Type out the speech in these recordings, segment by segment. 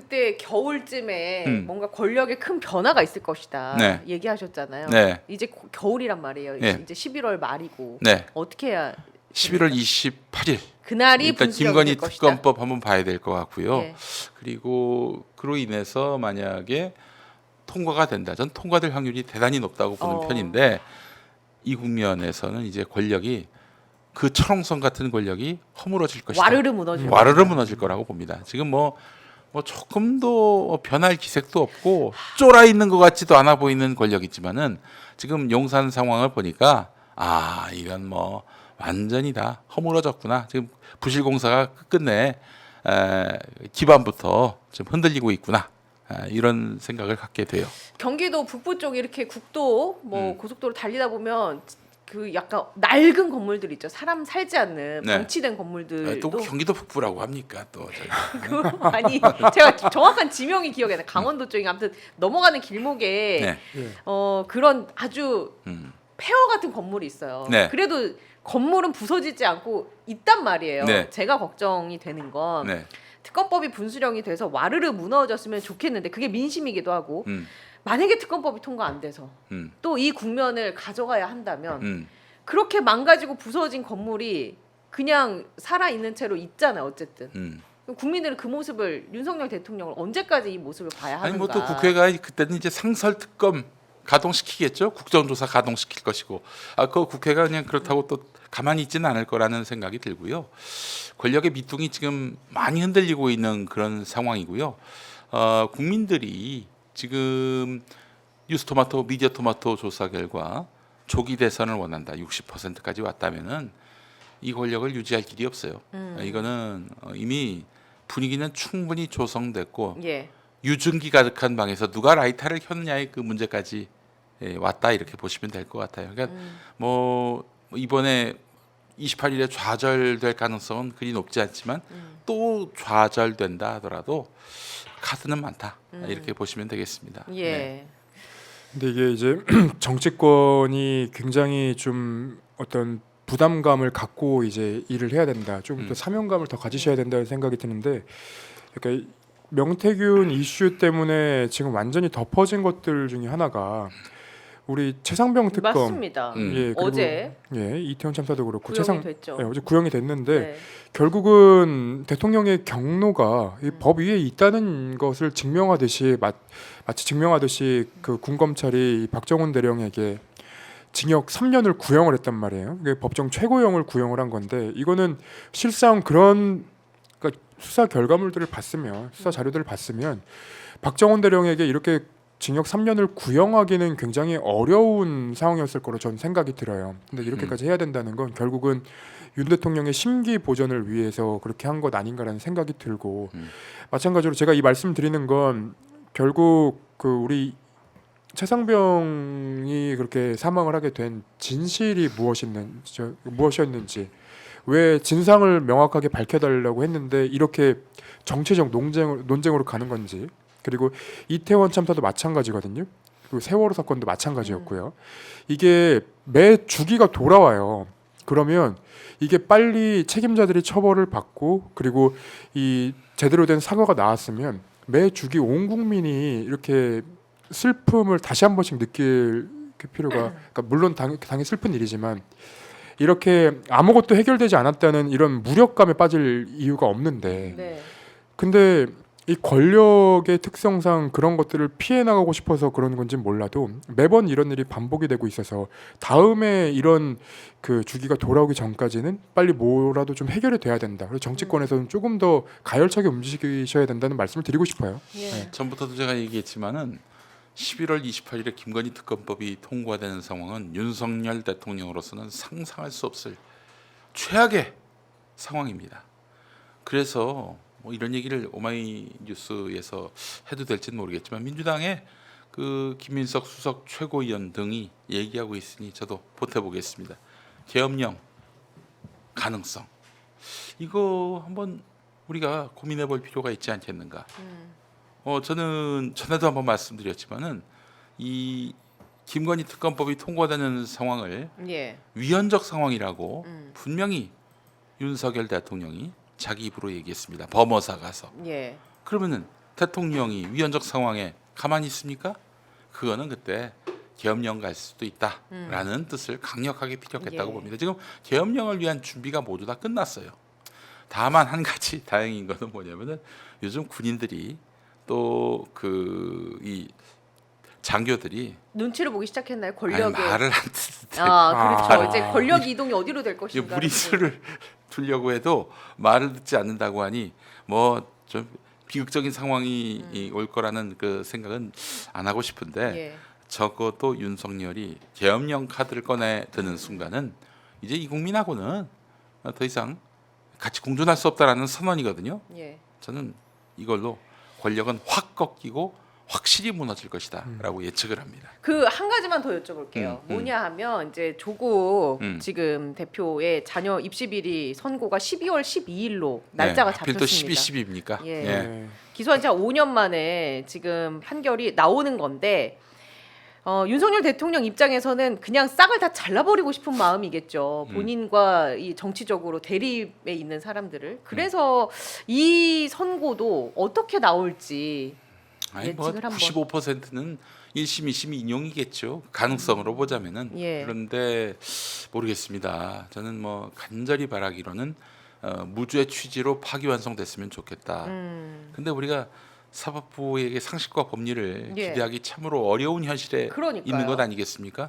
그때 겨울쯤에 음. 뭔가 권력에 큰 변화가 있을 것이다 네. 얘기하셨잖아요. 네. 이제 겨울이란 말이에요. 네. 이제 11월 말이고 네. 어떻게 해야 11월 28일 그날이 일단 분수령이 김건희 될 것이다. 특검법 한번 봐야 될 것 같고요. 예. 그리고 그로 인해서 만약에 통과가 된다. 전 통과될 확률이 대단히 높다고 보는 편인데 이 국면에서는 이제 권력이 그 철옹성 같은 권력이 허물어질 것이다. 와르르 무너질 와르르 것이다. 무너질 거라고 봅니다. 지금 뭐 조금도 변할 기색도 없고 쫄아 있는 것 같지도 않아 보이는 권력이지만은 지금 용산 상황을 보니까 아 이건 뭐 완전히 다 허물어졌구나. 지금 부실공사가 끝내 기반부터 좀 흔들리고 있구나. 이런 생각을 갖게 돼요. 경기도 북부 쪽 이렇게 국도 뭐 고속도로 달리다 보면 그 약간 낡은 건물들 있죠. 사람 살지 않는 네. 방치된 건물들도 또 경기도 북부라고 합니까? 또 아니 제가 정확한 지명이 기억이 안 나. 강원도 쪽이 아무튼 넘어가는 길목에 네. 예. 그런 아주 음. 폐허 같은 건물이 있어요. 네. 그래도 건물은 부서지지 않고 있단 말이에요. 네. 제가 걱정이 되는 건 네. 특검법이 분수령이 돼서 와르르 무너졌으면 좋겠는데 그게 민심이기도 하고 음. 만약에 특검법이 통과 안 돼서 음. 또 이 국면을 가져가야 한다면 음. 그렇게 망가지고 부서진 건물이 그냥 살아 있는 채로 있잖아요. 어쨌든 음. 그럼 국민들은 그 모습을 윤석열 대통령을 언제까지 이 모습을 봐야 하는가? 아니 뭐 또 국회가 그때는 이제 상설 특검 가동시키겠죠. 국정조사 가동시킬 것이고 그 국회가 그냥 그렇다고 또 가만히 있지는 않을 거라는 생각이 들고요. 권력의 미통이 지금 많이 흔들리고 있는 그런 상황이고요. 국민들이 지금 뉴스토마토 미디어토마토 조사 결과 조기 대선을 원한다 60%까지 왔다면은 이 권력을 유지할 길이 없어요. 이거는 이미 분위기는 충분히 조성됐고 예. 유증기 가득한 방에서 누가 라이터를 켰느냐의 그 문제까지 왔다 이렇게 보시면 될 것 같아요. 그러니까 뭐 이번에 28일에 좌절될 가능성은 그리 높지 않지만 또 좌절된다 하더라도 카드는 많다 이렇게 보시면 되겠습니다. 예. 네. 근데 이게 이제 정치권이 굉장히 좀 어떤 부담감을 갖고 이제 일을 해야 된다. 좀 더 사명감을 더 가지셔야 된다는 생각이 드는데, 그러니까 명태균 이슈 때문에 지금 완전히 덮어진 것들 중에 하나가 우리 최상병 특검, 맞습니다. 예, 그리고 어제 이태원 참사도 그렇고 구형이 됐죠. 예, 어제 구형이 됐는데 네. 결국은 대통령의 경로가 이 음. 법 위에 있다는 것을 증명하듯이 마치 증명하듯이 그 군검찰이 이 박정훈 대령에게 징역 3년을 구형을 했단 말이에요. 이게 법정 최고형을 구형을 한 건데 이거는 실상 그런 그러니까 수사 결과물들을 봤으면 수사 자료들을 봤으면 박정훈 대령에게 이렇게 징역 3년을 구형하기는 굉장히 어려운 상황이었을 거로 저는 생각이 들어요. 근데 이렇게까지 해야 된다는 건 결국은 윤 대통령의 심기 보전을 위해서 그렇게 한 것 아닌가라는 생각이 들고 마찬가지로 제가 이 말씀 드리는 건 결국 그 우리 최상병이 그렇게 사망을 하게 된 진실이 무엇이었는지 왜 진상을 명확하게 밝혀달라고 했는데 이렇게 정치적 논쟁으로 가는 건지 그리고 이태원 참사도 마찬가지거든요. 그리고 세월호 사건도 마찬가지였고요. 이게 매 주기가 돌아와요. 그러면 이게 빨리 책임자들이 처벌을 받고 그리고 이 제대로 된 사과가 나왔으면 매 주기 온 국민이 이렇게 슬픔을 다시 한 번씩 느낄 필요가 그러니까 물론 당연히 슬픈 일이지만 이렇게 아무것도 해결되지 않았다는 이런 무력감에 빠질 이유가 없는데 네. 근데 이 권력의 특성상 그런 것들을 피해 나가고 싶어서 그러는 건지 몰라도 매번 이런 일이 반복이 되고 있어서 다음에 이런 그 주기가 돌아오기 전까지는 빨리 뭐라도 좀 해결이 돼야 된다. 그래서 정치권에서는 조금 더 가열차게 움직이셔야 된다는 말씀을 드리고 싶어요. 예. 네. 전부터도 제가 얘기했지만은 11월 28일에 김건희 특검법이 통과되는 상황은 윤석열 대통령으로서는 상상할 수 없을 최악의 상황입니다. 그래서 뭐 이런 얘기를 오마이뉴스에서 해도 될지는 모르겠지만 민주당의 그 김민석 수석 최고위원 등이 얘기하고 있으니 저도 보태보겠습니다. 계엄령 가능성 이거 한번 우리가 고민해볼 필요가 있지 않겠는가. 저는 전에도 한번 말씀드렸지만은 이 김건희 특검법이 통과되는 상황을 예. 위헌적 상황이라고 분명히 윤석열 대통령이 자기 입으로 얘기했습니다. 범어사 가서. 예. 그러면은 대통령이 위헌적 상황에 가만히 있습니까? 그거는 그때 계엄령 갈 수도 있다라는 뜻을 강력하게 피력했다고 예. 봅니다. 지금 계엄령을 위한 준비가 모두 다 끝났어요. 다만 한 가지 다행인 것은 뭐냐면은 요즘 군인들이 또 그 이 장교들이 눈치를 보기 시작했나요? 아니, 권력의. 말을 안 듣는데 그렇죠. 아. 이제 권력 이동이 어디로 될 이제 것인가. 무리수를 두려고 해도 말을 듣지 않는다고 하니 뭐 좀 비극적인 상황이 올 거라는 그 생각은 안 하고 싶은데 예. 적어도 윤석열이 계엄령 카드를 꺼내 드는 순간은 이제 이 국민하고는 더 이상 같이 공존할 수 없다라는 선언이거든요. 예. 저는 이걸로 권력은 확 꺾이고 확실히 무너질 것이다라고 예측을 합니다. 그 한 가지만 더 여쭤볼게요. 뭐냐 하면 이제 조국 지금 대표의 자녀 입시 비리 선고가 12월 12일로 날짜가 하필 또 잡혔습니다. 12, 10입니까? 예. 네. 기소한 지 5년 만에 지금 판결이 나오는 건데 윤석열 대통령 입장에서는 그냥 싹을 다 잘라버리고 싶은 마음이겠죠. 본인과 이 정치적으로 대립에 있는 사람들을. 그래서 이 선고도 어떻게 나올지 아니 뭐 예측을 한번. 95%는 1심, 2심 인용이겠죠. 가능성으로 보자면은. 예. 그런데 모르겠습니다. 저는 뭐 간절히 바라기로는 무죄 취지로 파기환송됐으면 좋겠다. 근데 우리가 사법부에게 상식과 법리를 예. 기대하기 참으로 어려운 현실에 그러니까요. 있는 것 아니겠습니까?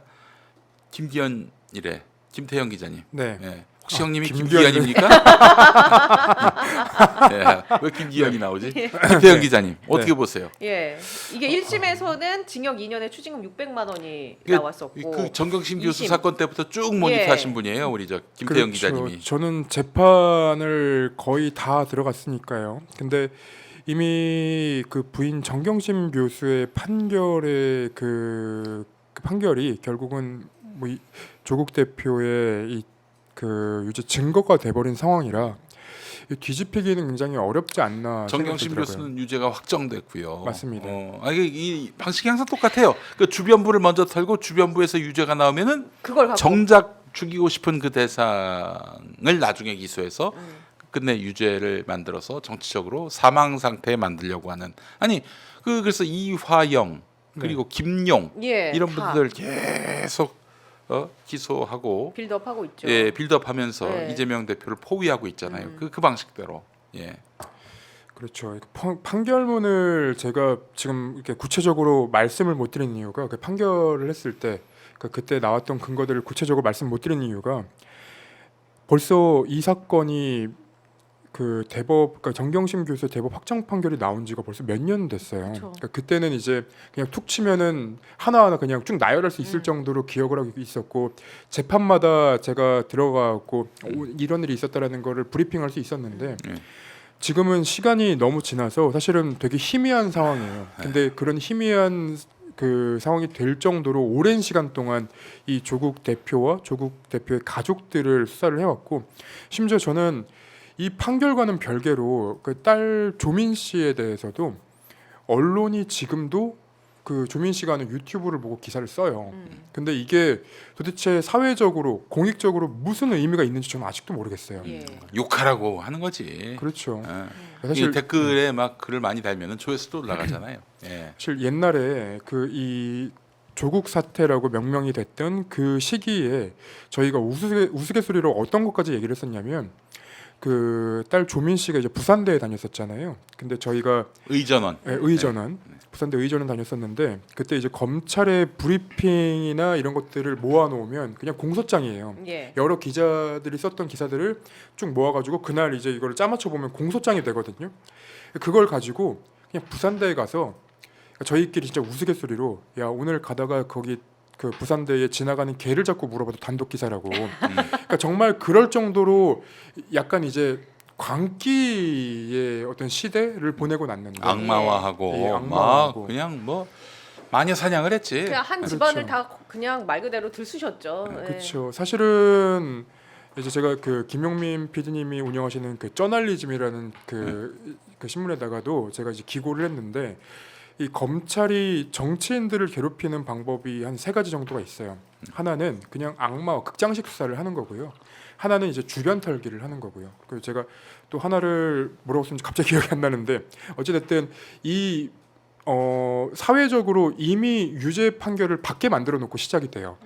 김기현이래. 김태형 기자님. 네. 예. 혹시 형님이 김기현이- 김기현입니까? 예. 왜 김기현이 나오지? 김태형 기자님 어떻게 보세요? 예. 이게 1심에서는 징역 2년에 추징금 600만 원이 그- 나왔었고 그 정경심 교수 2심. 사건 때부터 쭉 예. 모니터하신 분이에요, 우리 저 김태형 그렇죠. 기자님이. 저는 재판을 거의 다 들어갔으니까요. 근데 이미 그 부인 정경심 교수의 판결의 그 판결이 결국은 뭐 조국 대표의 그 유죄 증거가 돼버린 상황이라 이 뒤집히기는 굉장히 어렵지 않나 정경심 생각이 들더라고요. 교수는 유죄가 확정됐고요. 맞습니다. 이 방식이 항상 똑같아요. 그 주변부를 먼저 털고 주변부에서 유죄가 나오면은 그걸 갖고 정작 죽이고 싶은 그 대상을 나중에 기소해서 끝내 유죄를 만들어서 정치적으로 사망 상태에 만들려고 하는. 아니 그래서 이화영 그리고 김용 예, 이런 다 분들 계속 기소하고 빌드업하고 있죠. 예 빌드업하면서 네. 이재명 대표를 포위하고 있잖아요. 그 방식대로. 예. 그렇죠. 판결문을 제가 지금 이렇게 구체적으로 말씀을 못 드리는 이유가 그 판결을 했을 때 그때 나왔던 근거들을 구체적으로 말씀 못 드리는 이유가 벌써 이 사건이 그 대법 그러니까 정경심 교수 대법 확정 판결이 나온 지가 벌써 몇 년 됐어요. 그쵸. 그러니까 그때는 이제 그냥 툭 치면은 하나하나 그냥 쭉 나열할 수 있을 정도로 기억을 하고 있었고 재판마다 제가 들어가고 이런 일이 있었다라는 거를 브리핑할 수 있었는데 지금은 시간이 너무 지나서 사실은 되게 희미한 상황이에요. 근데 그런 희미한 그 상황이 될 정도로 오랜 시간 동안 이 조국 대표와 조국 대표의 가족들을 수사를 해왔고 심지어 저는 이 판결과는 별개로 그 딸 조민 씨에 대해서도 언론이 지금도 그 조민 씨가 하는 유튜브를 보고 기사를 써요. 근데 이게 도대체 사회적으로 공익적으로 무슨 의미가 있는지 저는 아직도 모르겠어요. 예. 욕하라고 하는 거지. 그렇죠. 예. 사실 이 댓글에 막 글을 많이 달면은 조회수도 올라가잖아요. 예. 사실 옛날에 그 이 조국 사태라고 명명이 됐던 그 시기에 저희가 우스갯소리로 어떤 것까지 얘기를 했었냐면 그 딸 조민 씨가 이제 부산대에 다녔었잖아요. 근데 저희가 의전원. 의전원 부산대 의전원 다녔었는데 그때 이제 검찰의 브리핑이나 이런 것들을 모아놓으면 그냥 공소장이에요. 예. 여러 기자들이 썼던 기사들을 쭉 모아가지고 그날 이제 이걸 짜맞춰 보면 공소장이 되거든요. 그걸 가지고 그냥 부산대에 가서 저희끼리 진짜 우스갯소리로 야 오늘 가다가 거기 그 부산대에 지나가는 개를 잡고 물어봐도 단독 기사라고. 그러니까 정말 그럴 정도로 약간 이제 광기의 어떤 시대를 보내고 났는데 악마화하고 예, 막 악마화하고. 그냥 뭐 마녀 사냥을 했지. 그냥 한 그렇죠. 집안을 다 그냥 말 그대로 들쑤셨죠. 예. 그렇죠. 사실은 이제 제가 그 김용민 PD님이 운영하시는 그 저널리즘이라는 그 신문에다가도 제가 이제 기고를 했는데 이 검찰이 정치인들을 괴롭히는 방법이 한 세 가지 정도가 있어요. 하나는 그냥 악마 극장식 수사를 하는 거고요. 하나는 이제 주변 털기를 하는 거고요. 그리고 제가 또 하나를 뭐라고 썼는지 갑자기 기억이 안 나는데 어찌됐든 이 사회적으로 이미 유죄 판결을 받게 만들어 놓고 시작이 돼요.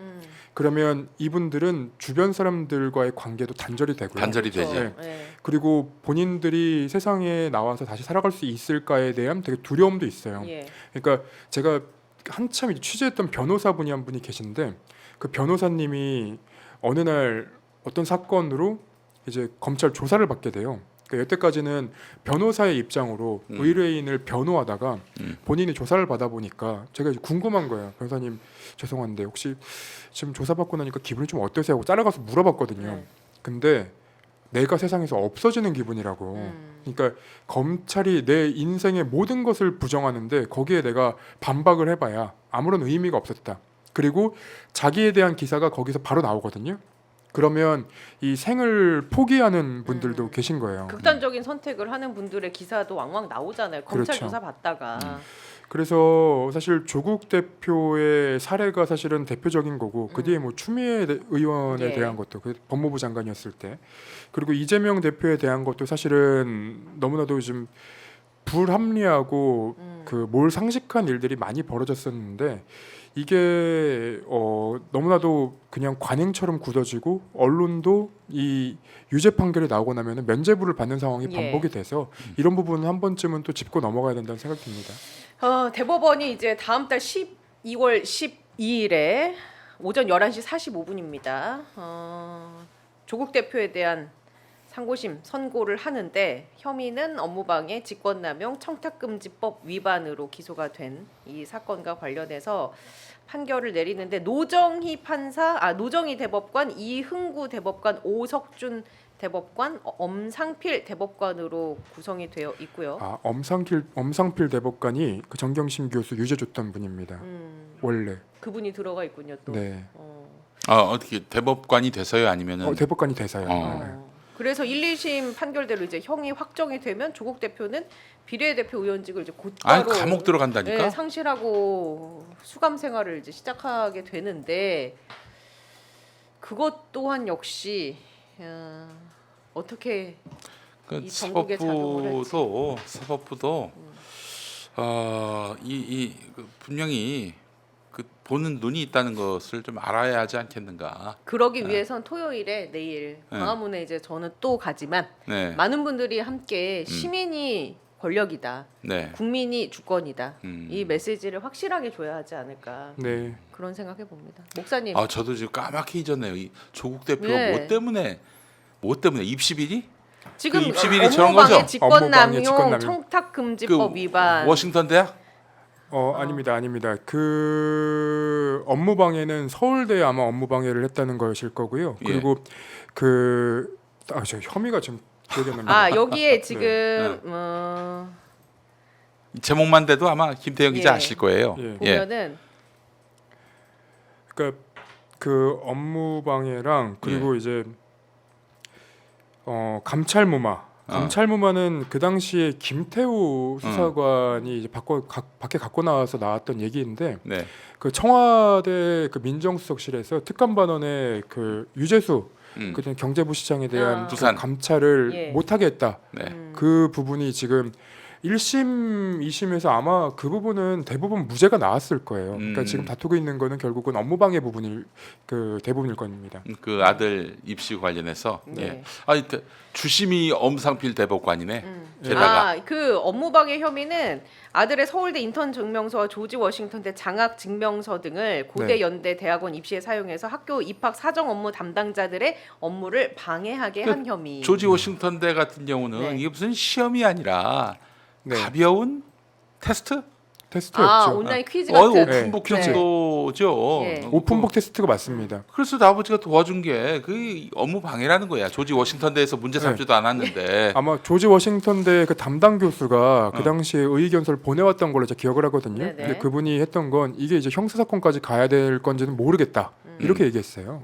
그러면 이분들은 주변 사람들과의 관계도 단절이 되고요. 단절이 되지. 그렇죠. 네. 네. 그리고 본인들이 세상에 나와서 다시 살아갈 수 있을까에 대한 되게 두려움도 있어요. 예. 그러니까 제가 한참 이제 취재했던 변호사분이 한 분이 계신데 그 변호사님이 어느 날 어떤 사건으로 이제 검찰 조사를 받게 돼요. 그러니까 여태까지는 변호사의 입장으로 의뢰인을 변호하다가 본인이 조사를 받아 보니까 제가 이제 궁금한 거예요. 변호사님 죄송한데 혹시 지금 조사받고 나니까 기분이 좀 어떠세요? 하고 따라가서 물어봤거든요. 네. 근데 내가 세상에서 없어지는 기분이라고. 그러니까 검찰이 내 인생의 모든 것을 부정하는데 거기에 내가 반박을 해봐야 아무런 의미가 없었다. 그리고 자기에 대한 기사가 거기서 바로 나오거든요. 그러면 이 생을 포기하는 분들도 계신 거예요. 극단적인 선택을 하는 분들의 기사도 왕왕 나오잖아요. 검찰 그렇죠. 조사 받다가. 그래서 사실 조국 대표의 사례가 사실은 대표적인 거고 그 뒤에 뭐 추미애 의원에 예. 대한 것도 그 법무부 장관이었을 때 그리고 이재명 대표에 대한 것도 사실은 너무나도 좀 불합리하고 그 뭘 상식한 일들이 많이 벌어졌었는데 이게 너무나도 그냥 관행처럼 굳어지고 언론도 이 유죄 판결이 나오고 나면 면죄부를 받는 상황이 예. 반복이 돼서 이런 부분은 한 번쯤은 또 짚고 넘어가야 된다는 생각이 듭니다. 대법원이 이제 다음 달 12월 12일에 오전 11시 45분입니다. 조국 대표에 대한 상고심 선고를 하는데 혐의는 업무방해, 직권남용, 청탁금지법 위반으로 기소가 된 이 사건과 관련해서 판결을 내리는데 노정희 대법관, 이흥구 대법관, 오석준 대법관, 엄상필 대법관으로 구성이 되어 있고요. 엄상필 대법관이 그 정경심 교수 유죄 줬던 분입니다. 원래. 그분이 들어가 있군요. 또. 네. 어떻게 대법관이 돼서요, 아니면은 대법관이 돼서요. 그래서 1, 2심 판결대로 이제 형이 확정이 되면 조국 대표는 비례대표 의원직을 이제 곧바로 감옥 들어간다니까. 네, 상실하고 수감 생활을 이제 시작하게 되는데 그것 또한 역시 어떻게 이 전국에 작용을 할지. 사법부도 분명히 그 보는 눈이 있다는 것을 좀 알아야 하지 않겠는가. 그러기 위해선 토요일에 내일 광화문에 이제 저는 또 가지만 네. 많은 분들이 함께 시민이 권력이다, 네. 국민이 주권이다 음. 이 메시지를 확실하게 줘야 하지 않을까 네. 그런 생각해 봅니다. 목사님. 저도 지금 까맣게 잊었네요. 이 조국 대표가 네. 뭐 때문에 입시비리? 지금 그 입시비리 저런 거죠? 업무방해, 직권남용, 직권남용. 청탁금지법 위반. 워싱턴 대학? 아닙니다. 그 업무방해는 서울대에 아마 업무방해를 했다는 것일 거고요. 예. 그리고 저 혐의가 지금 기억이 안 납니다. 여기에 지금 제목만 돼도 아마 김태형 기자 예. 아실 거예요. 예. 보면은 그러니까 그 업무방해랑 그리고 이제 감찰무마는 그 당시에 김태우 수사관이 이제 밖에 갖고 나와서 나왔던 얘기인데 네. 그 청와대 그 민정수석실에서 특감반원의 그 유재수 그때 경제부 시장에 대한 그 부산. 감찰을 예. 못하게 했다. 네. 그 부분이 지금 1심, 2심에서 아마 그 부분은 대부분 무죄가 나왔을 거예요. 그러니까 지금 다투고 있는 거는 결국은 업무방해 부분일 그 대부분일 겁니다. 그 아들 입시 관련해서 네. 주심이 엄상필 대법관이네. 게다가 그 업무방해 혐의는 아들의 서울대 인턴 증명서와 조지 워싱턴대 장학 증명서 등을 고대 네. 연대 대학원 입시에 사용해서 학교 입학 사정 업무 담당자들의 업무를 방해하게 한 혐의. 조지 워싱턴대 같은 경우는 네. 이게 무슨 시험이 아니라 네. 가벼운 테스트였죠. 온라인 퀴즈 같은. 오픈북 네. 정도죠. 예. 오픈북 테스트가 맞습니다. 그래서 아버지가 도와준 게 그 업무 방해라는 거야. 조지 워싱턴대에서 문제 삼지도 않았는데. 아마 조지 워싱턴대 그 담당 교수가 그 당시에 의견서를 보내왔던 걸로 제가 기억을 하거든요. 네네. 근데 그분이 했던 건 이게 이제 형사 사건까지 가야 될 건지는 모르겠다. 이렇게 얘기했어요.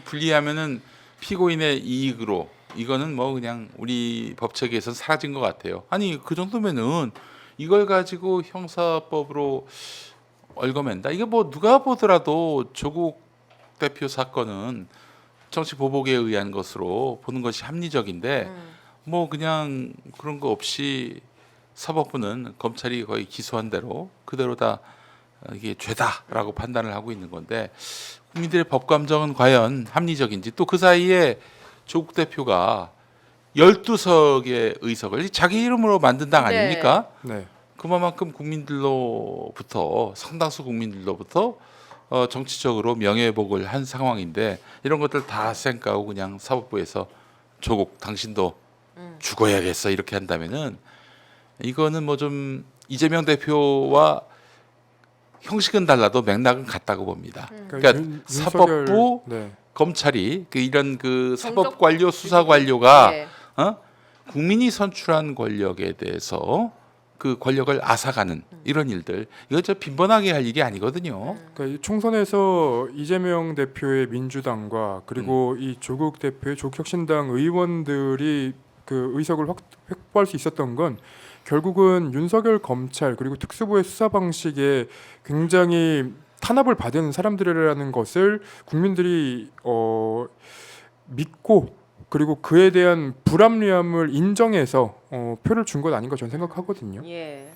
분리하면은 피고인의 이익으로 이거는 뭐 그냥 우리 법 체계에서 사라진 것 같아요. 아니 그 정도면은 이걸 가지고 형사법으로 얽어맨다. 이게 뭐 누가 보더라도 조국 대표 사건은 정치 보복에 의한 것으로 보는 것이 합리적인데 뭐 그냥 그런 거 없이 사법부는 검찰이 거의 기소한 대로 그대로 다 이게 죄다라고 판단을 하고 있는 건데 국민들의 법 감정은 과연 합리적인지 또 그 사이에 조국 대표가 12석의 의석을 자기 이름으로 만든 당 네. 아닙니까? 네. 그만큼 국민들로부터 상당수 국민들로부터 정치적으로 명예회복을 한 상황인데 이런 것들 다 쌩까고 그냥 사법부에서 조국 당신도 죽어야겠어 이렇게 한다면은 이거는 뭐 좀 이재명 대표와 형식은 달라도 맥락은 같다고 봅니다. 그러니까 사법부, 네. 검찰이 이런 그 정적 사법관료, 수사관료가 네. 국민이 선출한 권력에 대해서 그 권력을 앗아가는 이런 일들 이거 저 빈번하게 할 일이 아니거든요. 그러니까 이 총선에서 이재명 대표의 민주당과 그리고 이 조국 대표의 조국혁신당 의원들이 그 의석을 확보할 수 있었던 건 결국은 윤석열 검찰 그리고 특수부의 수사 방식에 굉장히 탄압을 받은 사람들이라는 것을 국민들이 믿고 그리고 그에 대한 불합리함을 인정해서 표를 준 것 아닌가 저는 생각하거든요. 예.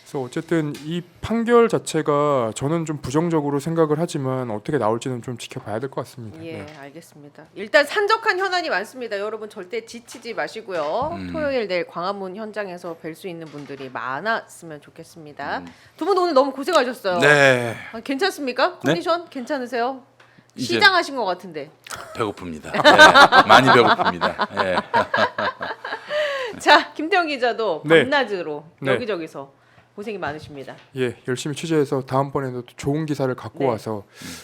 그래서 어쨌든 이 판결 자체가 저는 좀 부정적으로 생각을 하지만 어떻게 나올지는 좀 지켜봐야 될 것 같습니다. 예, 네. 알겠습니다. 일단 산적한 현안이 많습니다. 여러분 절대 지치지 마시고요. 토요일 내일 광화문 현장에서 뵐 수 있는 분들이 많았으면 좋겠습니다. 두 분 오늘 너무 고생하셨어요. 네, 괜찮습니까? 컨디션 괜찮으세요? 이제- 시장하신 것 같은데. 배고픕니다. 네, 많이 배고픕니다. 네. 자, 김태형 기자도 네. 밤낮으로 네. 여기저기서 고생이 많으십니다. 예, 열심히 취재해서 다음번에도 또 좋은 기사를 갖고 네. 와서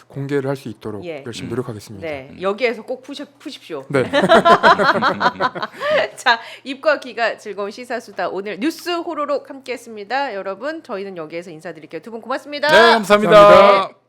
공개를 할 수 있도록 예. 열심히 노력하겠습니다. 네, 여기에서 꼭 푸십시오. 네. 자, 입과 귀가 즐거운 시사수다 오늘 뉴스 호로록 함께했습니다. 여러분, 저희는 여기에서 인사드릴게요. 두 분 고맙습니다. 네, 감사합니다. 감사합니다. 네.